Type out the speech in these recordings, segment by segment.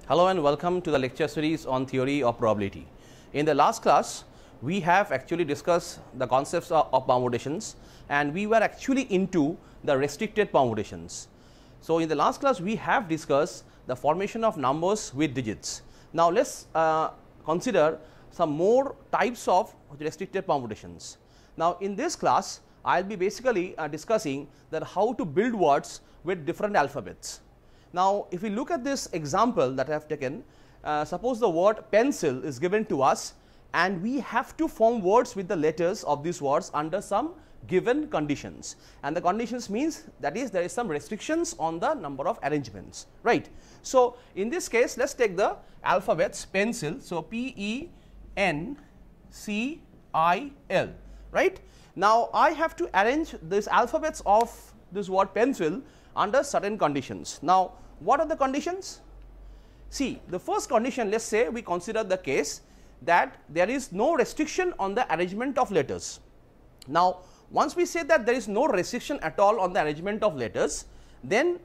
Hello and welcome to the lecture series on theory of probability. In the last class, we have actually discussed the concepts of permutations, and we were actually into the restricted permutations. So, in the last class, we have discussed the formation of numbers with digits. Now, let's consider some more types of restricted permutations. Now, in this class, I will be basically discussing that how to build words with different alphabets. Now, if we look at this example that I have taken, suppose the word pencil is given to us and we have to form words with the letters of these words under some given conditions, and the conditions means that is there is some restrictions on the number of arrangements, right. So, in this case let us take the alphabets pencil, so P-E-N-C-I-L, right. Now, I have to arrange these alphabets of this word pencil under certain conditions. Now, what are the conditions? See, the first condition, let us say we consider the case that there is no restriction on the arrangement of letters. Now, once we say that there is no restriction at all on the arrangement of letters, then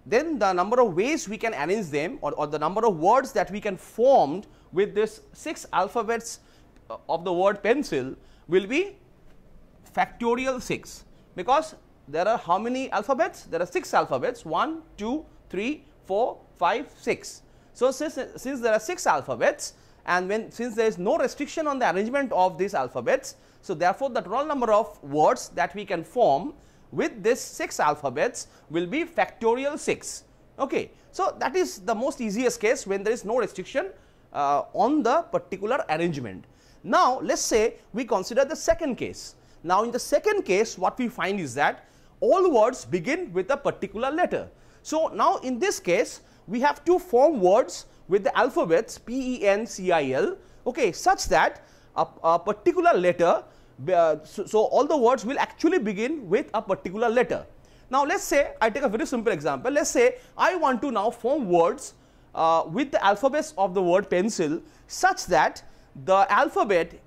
the number of ways we can arrange them, or the number of words that we can form with this 6 alphabets of the word pencil will be factorial 6, because there are how many alphabets? There are 6 alphabets, 1, 2, 3, 4, 5, 6. So, since there are 6 alphabets, and since there is no restriction on the arrangement of these alphabets, so therefore, the total number of words that we can form with this 6 alphabets will be factorial 6. Okay. So, that is the most easiest case when there is no restriction on the particular arrangement. Now, let us say we consider the second case. Now, in the second case, what we find is that all words begin with a particular letter. So, now in this case, we have to form words with the alphabets P-E-N-C-I-L, okay, such that a particular letter, so all the words will actually begin with a particular letter. Now, let us say I take a very simple example. Let us say I want to now form words with the alphabets of the word pencil such that the alphabet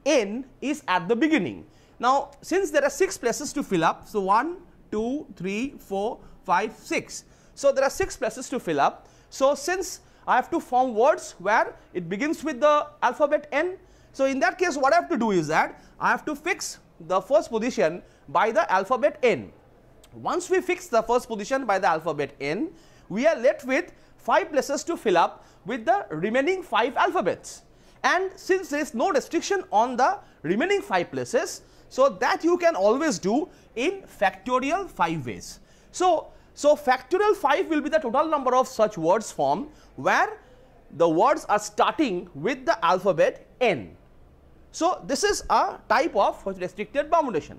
N is at the beginning. Now, since there are 6 places to fill up, so 1, 2, 3, 4, 5, 6. So, there are 6 places to fill up. So, since I have to form words where it begins with the alphabet N, so in that case what I have to do is that I have to fix the first position by the alphabet N. Once we fix the first position by the alphabet N, we are left with 5 places to fill up with the remaining 5 alphabets. And since there is no restriction on the remaining 5 places, so that you can always do in factorial 5 ways. So, factorial 5 will be the total number of such words formed where the words are starting with the alphabet N. So, this is a type of restricted permutation.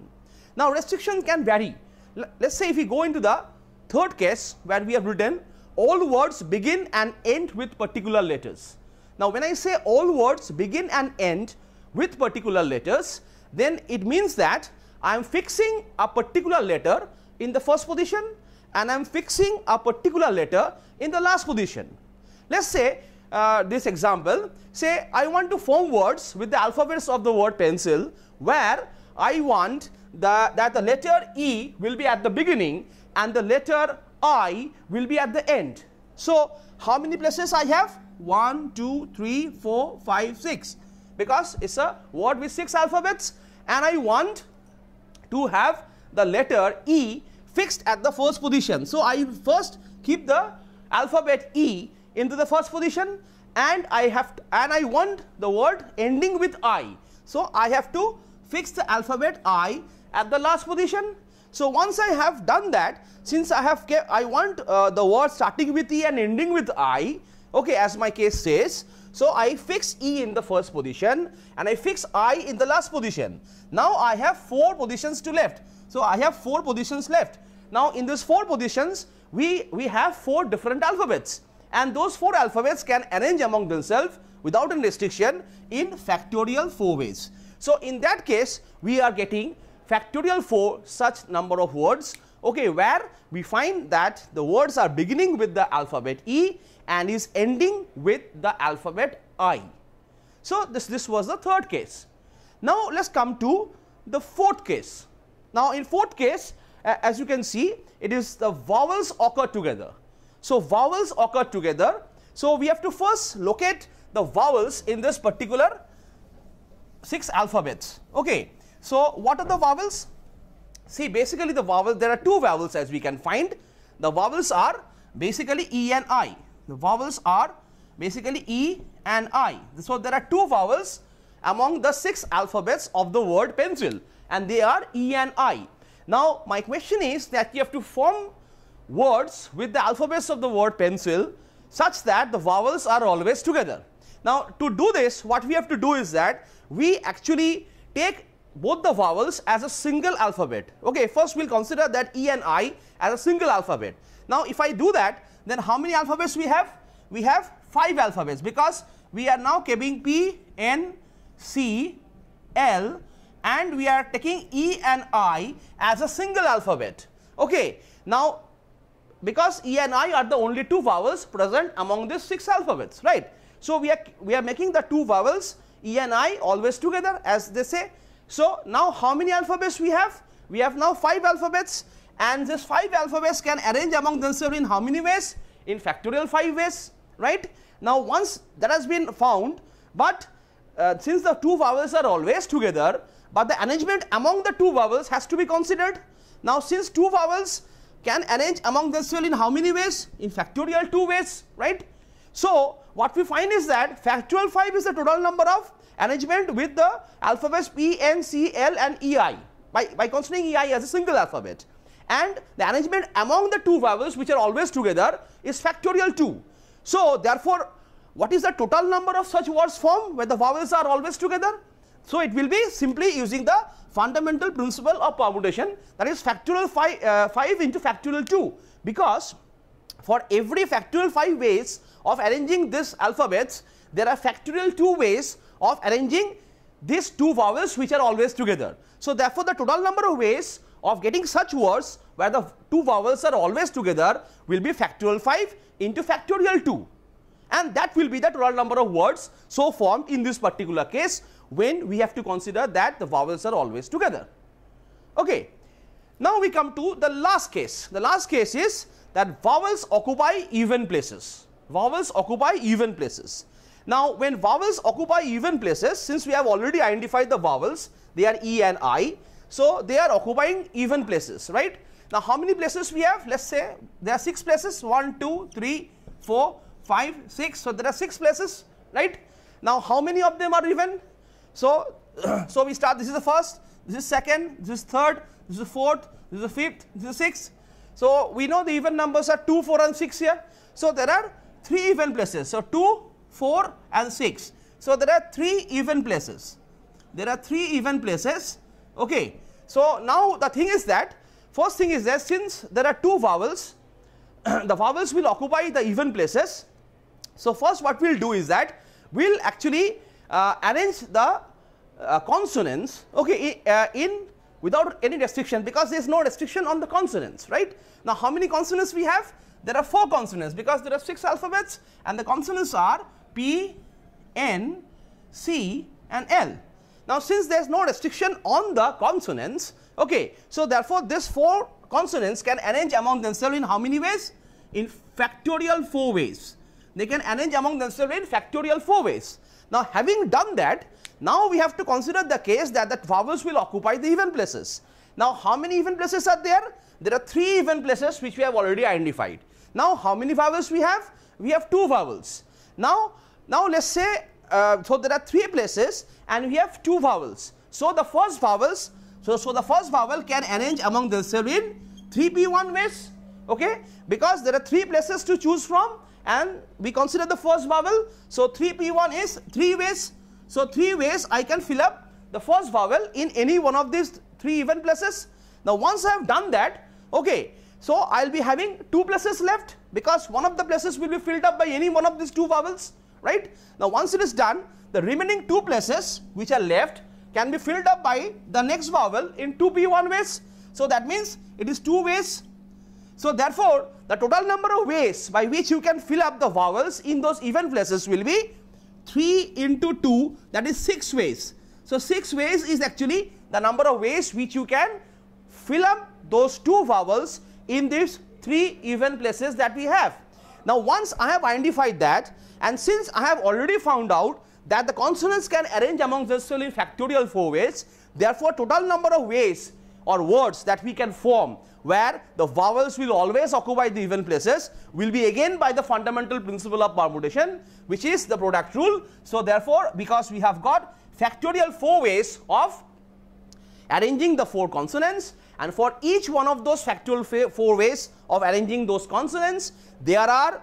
Now, restriction can vary. Let us say if we go into the third case where we have written all words begin and end with particular letters. Now, when I say all words begin and end with particular letters, then it means that I am fixing a particular letter in the first position and I am fixing a particular letter in the last position. Let us say this example, say I want to form words with the alphabets of the word pencil where I want that the letter E will be at the beginning and the letter I will be at the end. So, how many places I have? 1, 2, 3, 4, 5, 6. Because it is a word with 6 alphabets and I want to have the letter E fixed at the first position. So, I first keep the alphabet E into the first position and I want the word ending with I. So, I have to fix the alphabet I at the last position. So, once I have done that, since I want the word starting with E and ending with I, okay, as my case says. So, I fix E in the first position and I fix I in the last position. Now, I have 4 positions to left. So, I have 4 positions left. Now, in these 4 positions, we have 4 different alphabets and those 4 alphabets can arrange among themselves without any restriction in factorial 4 ways. So, in that case, we are getting factorial 4 such number of words, okay, where we find that the words are beginning with the alphabet E and is ending with the alphabet I. So, this was the third case. Now, let us come to the fourth case. Now, in fourth case, as you can see, it is the vowels occur together. So, vowels occur together So we have to first locate the vowels in this particular 6 alphabets. Okay, so what are the vowels? See, basically the vowels, there are 2 vowels as we can find. The vowels are basically E and I. The vowels are basically E and I. So there are 2 vowels among the 6 alphabets of the word pencil, and they are E and I. Now my question is that you have to form words with the alphabets of the word pencil such that the vowels are always together. Now to do this, what we have to do is that we actually take both the vowels as a single alphabet. Okay, first we'll consider that E and I as a single alphabet. Now if I do that, then how many alphabets we have? We have 5 alphabets, because we are now keeping P, N, C, L, and we are taking E and I as a single alphabet. Okay, now because E and I are the only 2 vowels present among these 6 alphabets, right? So we are making the 2 vowels E and I always together, as they say. So now how many alphabets we have? We have now 5 alphabets, and these 5 alphabets can arrange among themselves in how many ways? In factorial 5 ways, right? Now once that has been found, but since the 2 vowels are always together, but the arrangement among the 2 vowels has to be considered. Now since 2 vowels can arrange among themselves in how many ways? In factorial 2 ways, right? So what we find is that factorial 5 is the total number of arrangement with the alphabets P, N, C, L and E, I, by considering E, I as a single alphabet, and the arrangement among the 2 vowels which are always together is factorial 2. So therefore, what is the total number of such words formed where the vowels are always together? So it will be simply using the fundamental principle of permutation, that is factorial 5 into factorial 2, because for every factorial 5 ways of arranging these alphabets, there are factorial 2 ways of arranging these 2 vowels which are always together. So therefore the total number of ways of getting such words where the 2 vowels are always together will be factorial 5 into factorial 2, and that will be the total number of words so formed in this particular case when we have to consider that the vowels are always together. Okay, now we come to the last case. The last case is that vowels occupy even places. Vowels occupy even places. Now when vowels occupy even places, since we have already identified the vowels, they are E and I, so they are occupying even places, right? Now how many places we have? Let's say there are 6 places, 1, 2, 3, 4, 5, 6, so there are 6 places, right? Now how many of them are even? So we start, this is the first, this is second, this is third, this is the fourth, this is the fifth, this is the sixth. So we know the even numbers are 2, 4 and 6 here. So there are 3 even places. So 2, 4 and 6. So there are 3 even places. There are 3 even places. Okay. So now the thing is that, first thing is that since there are 2 vowels, the vowels will occupy the even places. So first what we will do is that we will actually arrange the consonants, okay, in without any restriction, because there is no restriction on the consonants, right? Now how many consonants we have? There are 4 consonants, because there are 6 alphabets and the consonants are P, N, C and L. Now since there is no restriction on the consonants, okay, so therefore this 4 consonants can arrange among themselves in how many ways? In factorial 4 ways. They can arrange among themselves in factorial 4 ways. Now having done that, now we have to consider the case that the vowels will occupy the even places. Now how many even places are there? There are 3 even places which we have already identified. Now how many vowels we have? We have 2 vowels. Now let's say, so there are 3 places and we have 2 vowels. So the first vowels, so the first vowel can arrange among themselves in 3p1 ways, okay, because there are 3 places to choose from and we consider the first vowel. So 3p1 is 3 ways. So 3 ways I can fill up the first vowel in any one of these 3 even places. Now once I have done that, okay, so I will be having 2 places left, because one of the places will be filled up by any one of these 2 vowels, right? Now once it is done, the remaining 2 places which are left can be filled up by the next vowel in 2p1 ways. So that means it is 2 ways. So therefore the total number of ways by which you can fill up the vowels in those even places will be 3 into 2, that is 6 ways. So 6 ways is actually the number of ways which you can fill up those 2 vowels in these 3 even places that we have. Now once I have identified that, and since I have already found out that the consonants can arrange among themselves in factorial 4 ways, therefore total number of ways or words that we can form where the vowels will always occupy the even places will be again by the fundamental principle of permutation, which is the product rule. So therefore, because we have got factorial 4 ways of arranging the 4 consonants, and for each one of those factorial 4 ways of arranging those consonants, there are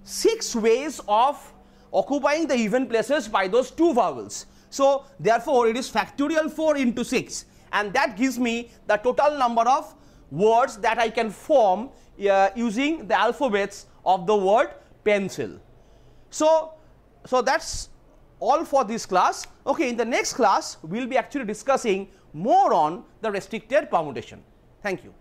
6 ways of occupying the even places by those 2 vowels. So therefore, it is factorial 4 into 6, and that gives me the total number of words that I can form using the alphabets of the word pencil. So that's all for this class. Okay, in the next class we will be actually discussing more on the restricted permutation. Thank you.